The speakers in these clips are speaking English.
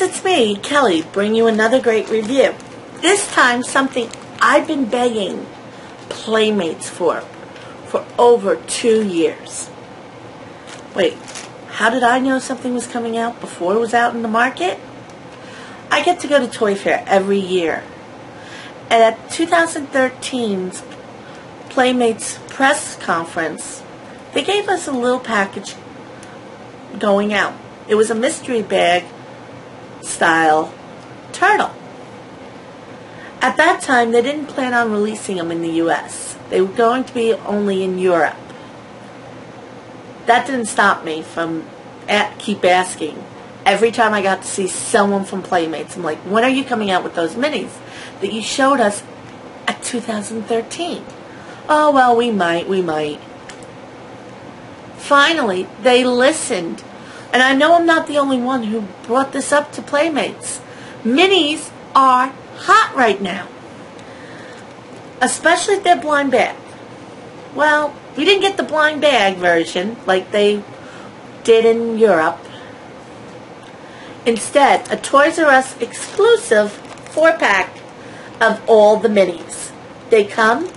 it's me, Kelly, bring you another great review. This time something I've been begging Playmates for over 2 years. Wait, how did I know something was coming out before it was out in the market? I get to go to Toy Fair every year. And at 2013's Playmates press conference, they gave us a little package going out. It was a mystery bag style turtle. At that time, they didn't plan on releasing them in the US. They were going to be only in Europe. That didn't stop me from keep asking. Every time I got to see someone from Playmates, I'm like, when are you coming out with those minis that you showed us at 2013? Oh, well, we might. Finally, they listened. And I know I'm not the only one who brought this up to Playmates. Minis are hot right now. Especially their blind bag. Well, we didn't get the blind bag version like they did in Europe. Instead, a Toys R Us exclusive 4-pack of all the minis. They come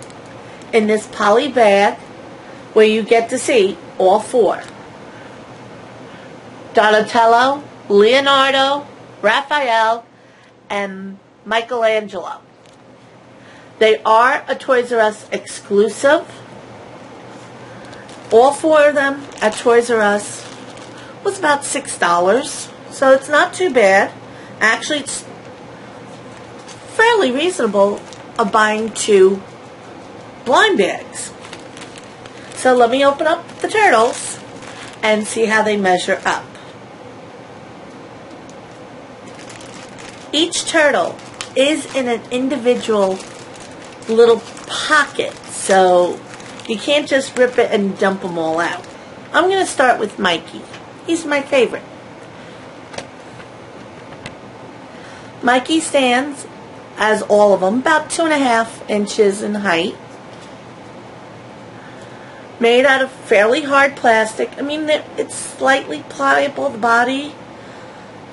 in this poly bag where you get to see all 4. Donatello, Leonardo, Raphael, and Michelangelo. They are a Toys R Us exclusive. All 4 of them at Toys R Us was about $6. So it's not too bad. Actually, it's fairly reasonable of buying 2 blind bags. So let me open up the turtles and see how they measure up. Each turtle is in an individual little pocket, so you can't just rip it and dump them all out. I'm going to start with Mikey. He's my favorite. Mikey stands, as all of them, about 2.5 inches in height. Made out of fairly hard plastic. I mean, it's slightly pliable, the body.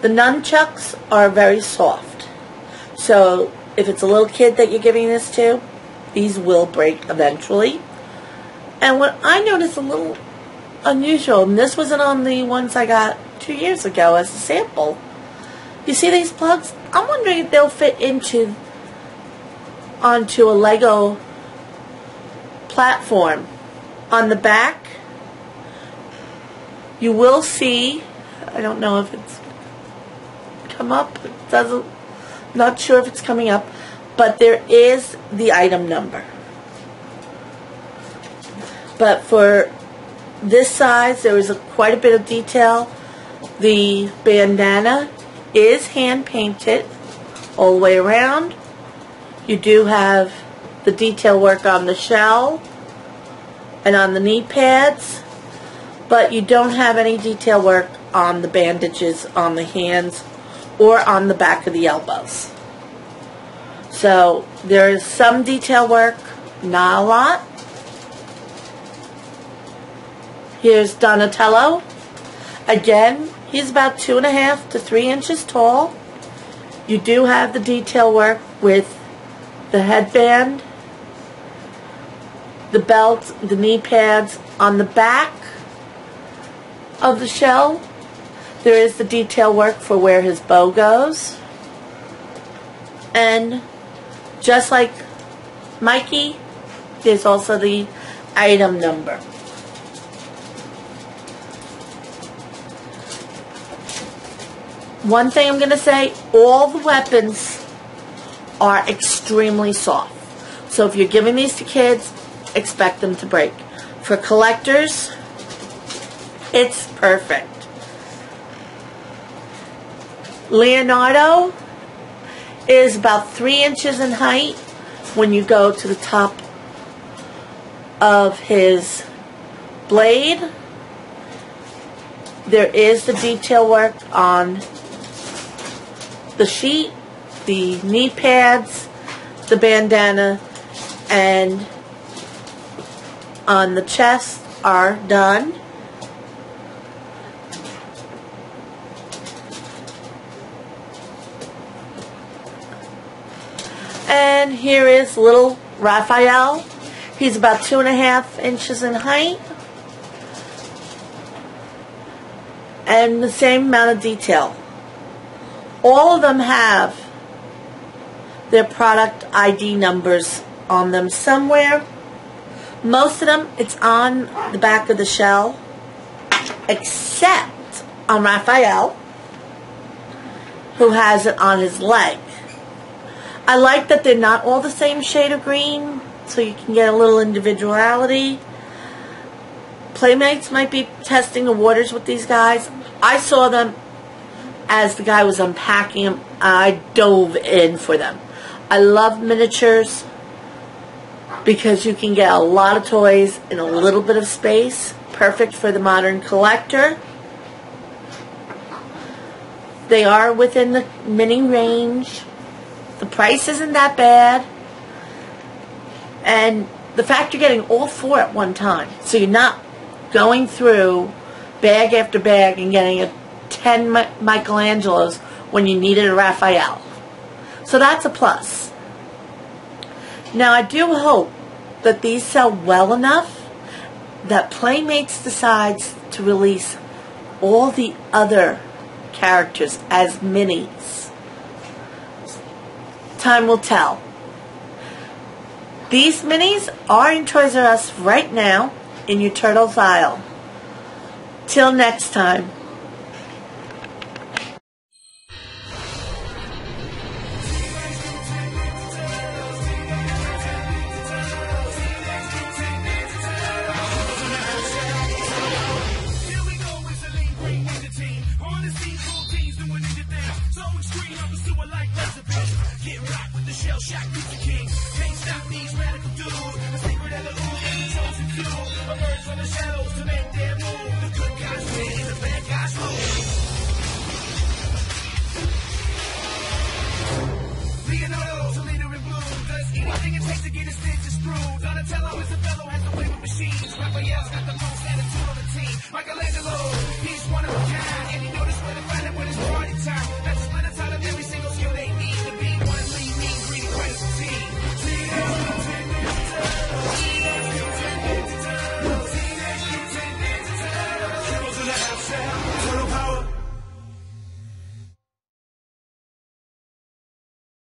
The nunchucks are very soft. So, if it's a little kid that you're giving this to, these will break eventually. And what I noticed a little unusual, and this wasn't on the ones I got 2 years ago as a sample. You see these plugs? I'm wondering if they'll fit onto a Lego platform. On the back, you will see, I don't know if it's come up, it doesn't, not sure if it's coming up, but there is the item number. But for this size, there is quite a bit of detail. The bandana is hand painted all the way around. You do have the detail work on the shell and on the knee pads, but you don't have any detail work on the bandages on the hands or on the back of the elbows. So there is some detail work, not a lot. Here's Donatello. Again, he's about 2.5 to 3 inches tall. You do have the detail work with the headband, the belt, the knee pads. On the back of the shell, there is the detail work for where his bow goes. And just like Mikey, there's also the item number. One thing I'm going to say, all the weapons are extremely soft. So if you're giving these to kids, expect them to break. For collectors, it's perfect. Leonardo is about 3 inches in height when you go to the top of his blade. There is the detail work on the sheet, the knee pads, the bandana, and on the chest are done. then here is little Raphael. He's about 2.5 inches in height. And the same amount of detail. All of them have their product ID numbers on them somewhere. Most of them, it's on the back of the shell, except on Raphael, who has it on his leg. I like that they're not all the same shade of green, so you can get a little individuality. Playmates might be testing the waters with these guys. I saw them as the guy was unpacking them. I dove in for them. I love miniatures because you can get a lot of toys in a little bit of space. Perfect for the modern collector. They are within the mini range. The price isn't that bad. And the fact you're getting all 4 at one time, so you're not going through bag after bag and getting a 10 Michelangelos when you needed a Raphael. So that's a plus. Now I do hope that these sell well enough that Playmates decides to release all the other characters as minis. Time will tell. These minis are in Toys R Us right now in your Turtles aisle. Till next time. Michelangelo